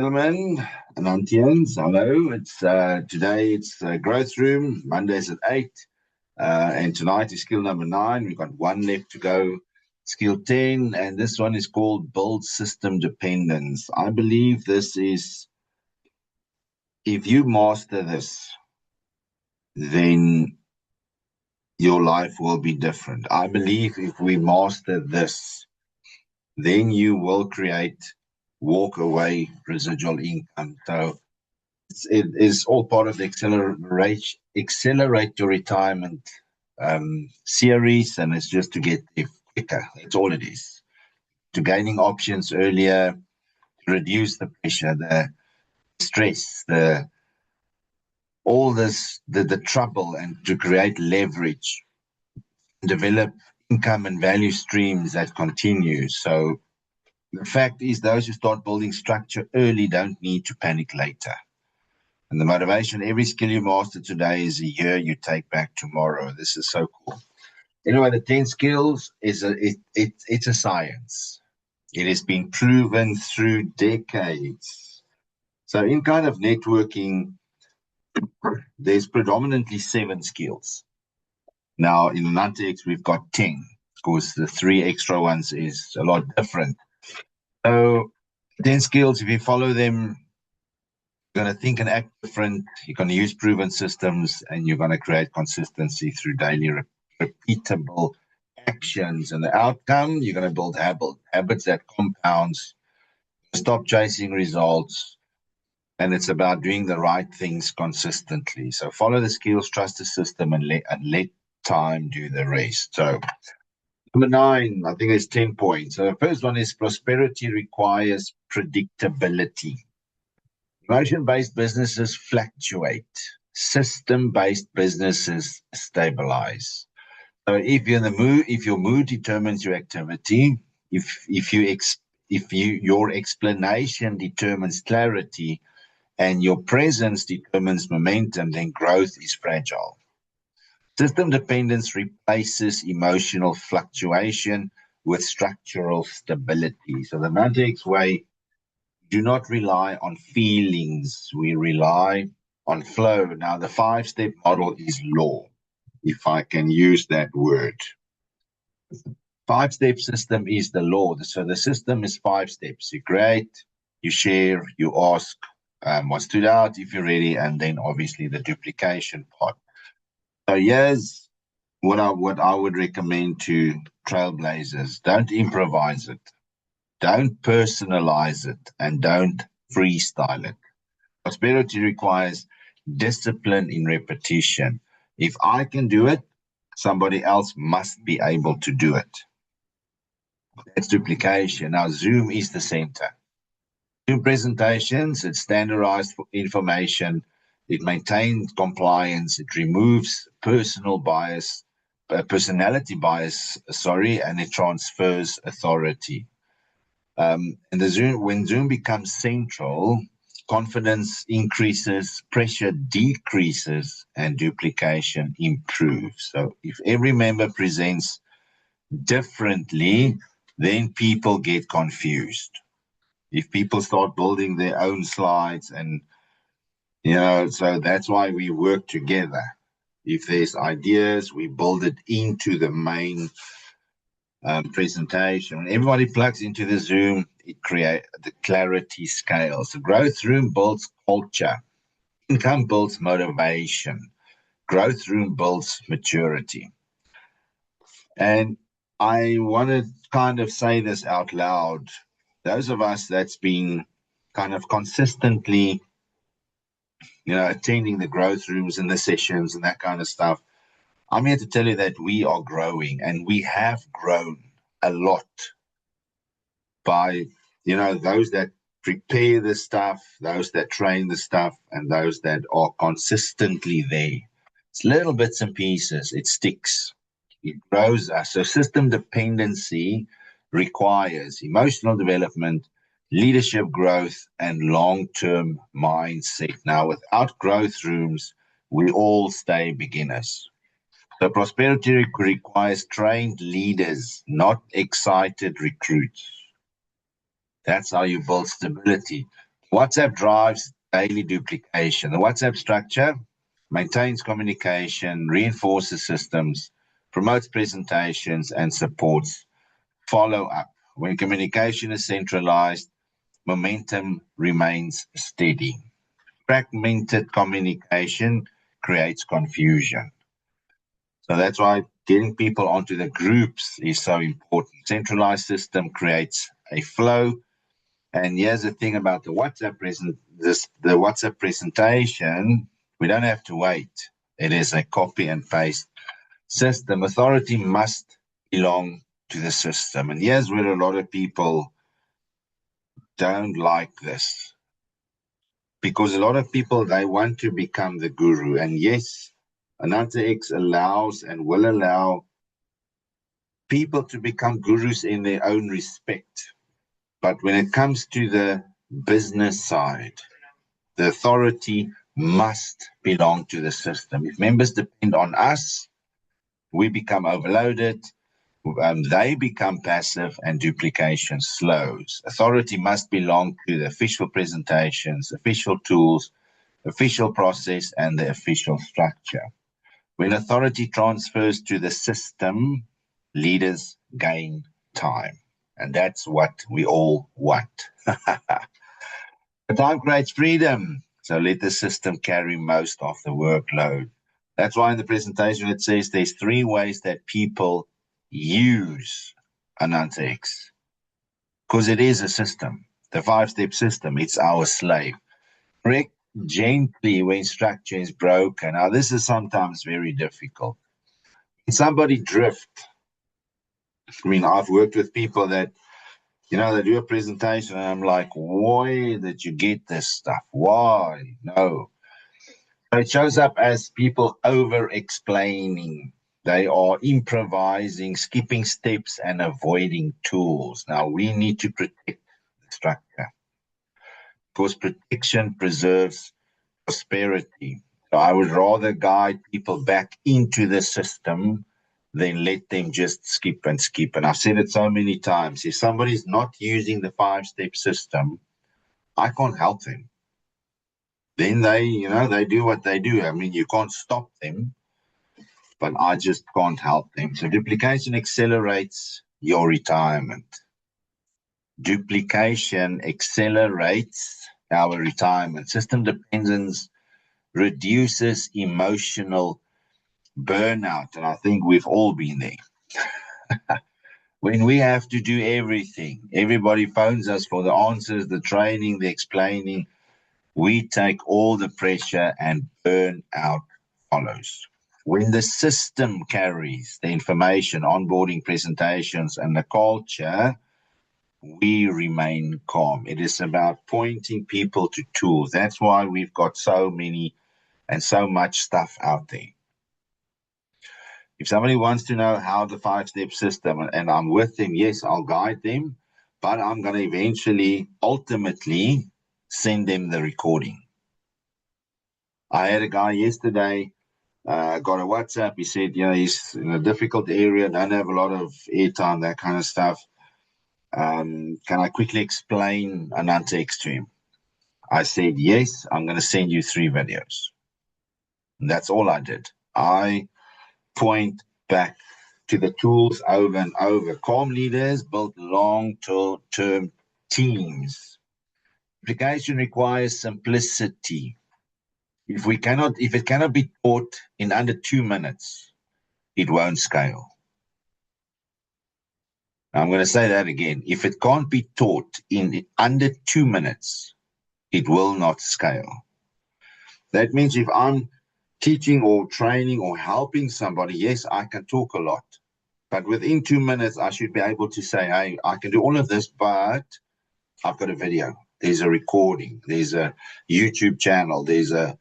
Gentlemen and auntians, hello. Today it's growth room. Mondays at 8, and tonight is skill number 9. We've got one left to go. Skill 10, and this one is called build system dependence. I believe this is, if you master this, then your life will be different. I believe if we master this, then you will create walk away residual income. So it is all part of the accelerate your retirement series, and it's just to get there quicker. That's all it is. To gaining options earlier, to reduce the pressure, the stress, the trouble, and to create leverage, develop income and value streams that continue. So the fact is, those who start building structure early don't need to panic later. And the motivation, every skill you master today is a year you take back tomorrow. This is so cool. Anyway, the 10 skills it's a science. It has been proven through decades. So in kind of networking, there's predominantly 7 skills. Now in Nantex, we've got 10. Of course, the 3 extra ones is a lot different. So 10 skills, if you follow them, you're going to think and act different. You're going to use proven systems, and you're going to create consistency through daily repeatable actions. And the outcome, you're going to build habits that compounds. Stop chasing results, and it's about doing the right things consistently. So follow the skills, trust the system, and let time do the rest. So number 9, I think it's 10 points. So the first one is prosperity requires predictability. Emotion-based businesses fluctuate. System-based businesses stabilize. So if you're in the mood, if your mood determines your activity, if your explanation determines clarity, and your presence determines momentum, then growth is fragile. System dependence replaces emotional fluctuation with structural stability. So the Nantex way, do not rely on feelings. We rely on flow. Now, the 5-step model is law, if I can use that word. 5-step system is the law. So the system is 5 steps. You create, you share, you ask what stood out if you're ready, and then obviously the duplication part. So here's what I would recommend to trailblazers. Don't improvise it. Don't personalize it, and don't freestyle it. Prosperity requires discipline in repetition. If I can do it, somebody else must be able to do it. That's duplication. Now, Zoom is the center. Zoom presentations, it's standardized for information. It maintains compliance. It removes personality bias, and it transfers authority. And when Zoom becomes central, confidence increases, pressure decreases, and duplication improves. So if every member presents differently, then people get confused. If people start building their own slides, and so that's why we work together. If there's ideas, we build it into the main presentation. When everybody plugs into the Zoom, it creates the clarity scales. The growth room builds culture. Income builds motivation. Growth room builds maturity. And I want to kind of say this out loud. Those of us that's been kind of consistently, attending the growth rooms and the sessions and that kind of stuff, I'm here to tell you that we are growing, and we have grown a lot by, those that prepare the stuff, those that train the stuff, and those that are consistently there. It's little bits and pieces. It sticks. It grows us. So system dependency requires emotional development, leadership growth, and long-term mindset. Now, without growth rooms, we all stay beginners. So prosperity requires trained leaders, not excited recruits. That's how you build stability. WhatsApp drives daily duplication. The WhatsApp structure maintains communication, reinforces systems, promotes presentations, and supports follow-up. When communication is centralized, momentum remains steady. Fragmented communication creates confusion. So that's why getting people onto the groups is so important. Centralized system creates a flow. And here's the thing about the the WhatsApp presentation, we don't have to wait. It is a copy and paste system. Authority must belong to the system. And here's where a lot of people don't like this. Because a lot of people, they want to become the guru. And yes, Ananta X allows and will allow people to become gurus in their own respect. But when it comes to the business side, the authority must belong to the system. If members depend on us, we become overloaded, they become passive, and duplication slows. Authority must belong to the official presentations, official tools, official process, and the official structure. When authority transfers to the system, leaders gain time. And that's what we all want. The time creates freedom. So let the system carry most of the workload. That's why in the presentation it says there's 3 ways that people use Ananta X. Because it is a system, the 5-step system. It's our slave. Correct gently when structure is broken. Now, this is sometimes very difficult. When somebody drift, I mean, I've worked with people that, they do a presentation and I'm like, why did you get this stuff? Why? No. So it shows up as people over-explaining. They are improvising, skipping steps, and avoiding tools. Now, we need to protect the structure because protection preserves prosperity. So I would rather guide people back into the system than let them just skip and skip. And I've said it so many times. If somebody's not using the 5-step system, I can't help them. Then they do what they do. I mean, you can't stop them, but I just can't help them. So duplication accelerates your retirement. Duplication accelerates our retirement. System dependence reduces emotional burnout. And I think we've all been there. When we have to do everything, everybody phones us for the answers, the training, the explaining. We take all the pressure and burnout follows. When the system carries the information, onboarding presentations, and the culture, we remain calm. It is about pointing people to tools. That's why we've got so many and so much stuff out there. If somebody wants to know how the 5-step system, and I'm with them, yes, I'll guide them, but I'm going to eventually, ultimately, send them the recording. I had a guy yesterday, got a WhatsApp. He said, he's in a difficult area, don't have a lot of airtime, that kind of stuff. Can I quickly explain Ananta X to him? I said, yes, I'm going to send you 3 videos. And that's all I did. I point back to the tools over and over. Calm leaders build long-term teams. Application requires simplicity. If it cannot be taught in under 2 minutes, it won't scale. I'm going to say that again. If it can't be taught in under 2 minutes, it will not scale. That means if I'm teaching or training or helping somebody, yes, I can talk a lot. But within 2 minutes, I should be able to say, hey, I can do all of this, but I've got a video. There's a recording. There's a YouTube channel. There's a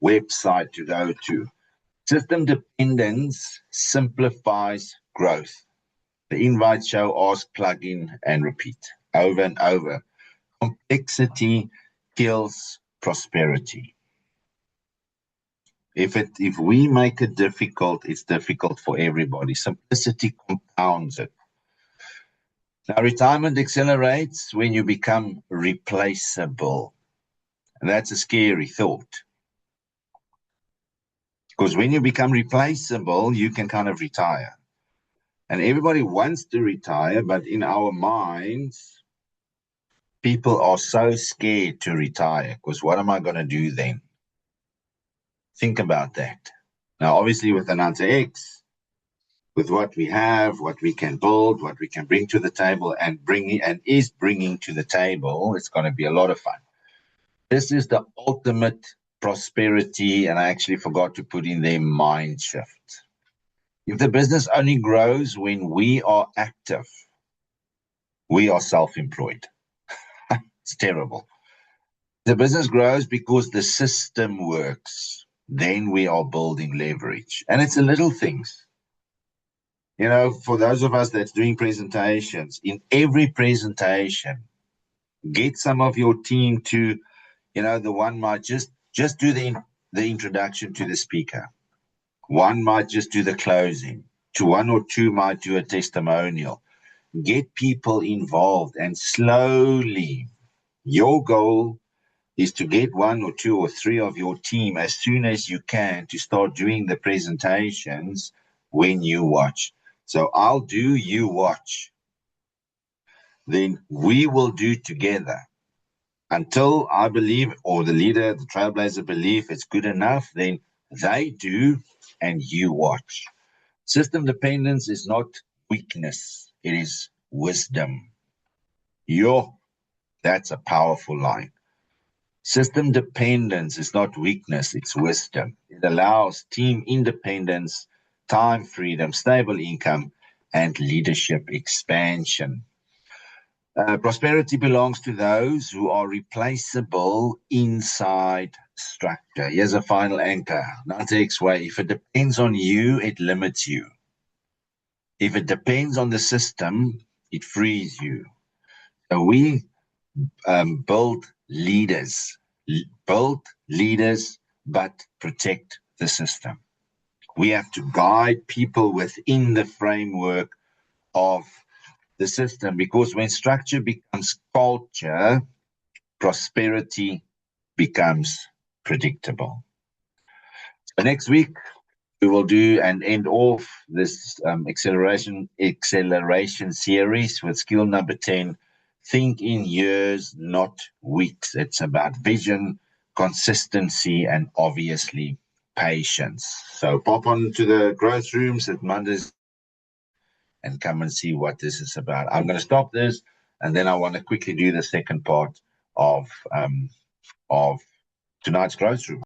website to go to. System dependence simplifies growth. The invite, show, ask, plug in, and repeat over and over. Complexity kills prosperity. If we make it difficult, it's difficult for everybody. Simplicity compounds it. Now, retirement accelerates when you become replaceable. And that's a scary thought. Because when you become replaceable, you can kind of retire. And everybody wants to retire, but in our minds, people are so scared to retire because what am I going to do then? Think about that. Now, obviously, with Ananta X, with what we have, what we can build, what we can bring to the table and is bringing to the table, it's going to be a lot of fun. This is the ultimate prosperity, and I actually forgot to put in there mind shift. If the business only grows when we are active, we are self-employed. It's terrible. The business grows because the system works. Then we are building leverage. And it's the little things. You know, for those of us that's doing presentations, in every presentation, get some of your team to, you know, the one might just do the introduction to the speaker. One might just do the closing. One or two might do a testimonial. Get people involved, and slowly, your goal is to get one or two or three of your team as soon as you can to start doing the presentations when you watch. So I'll do, you watch. Then we will do together. Until I believe, or the leader, the trailblazer believe it's good enough, then they do and you watch. System dependence is not weakness, it is wisdom. That's a powerful line. System dependence is not weakness, it's wisdom. It allows team independence, time freedom, stable income, and leadership expansion. Prosperity belongs to those who are replaceable inside structure. Here's a final anchor. Ananta X way. If it depends on you, it limits you. If it depends on the system, it frees you. So we build leaders, but protect the system. We have to guide people within the framework of the system, because when structure becomes culture, prosperity becomes predictable. So next week, we will do and end off this acceleration series with skill number 10. Think in years, not weeks. It's about vision, consistency, and obviously patience. So pop on to the growth rooms at Mondays and come and see what this is about. I'm going to stop this, and then I want to quickly do the second part of tonight's growth room.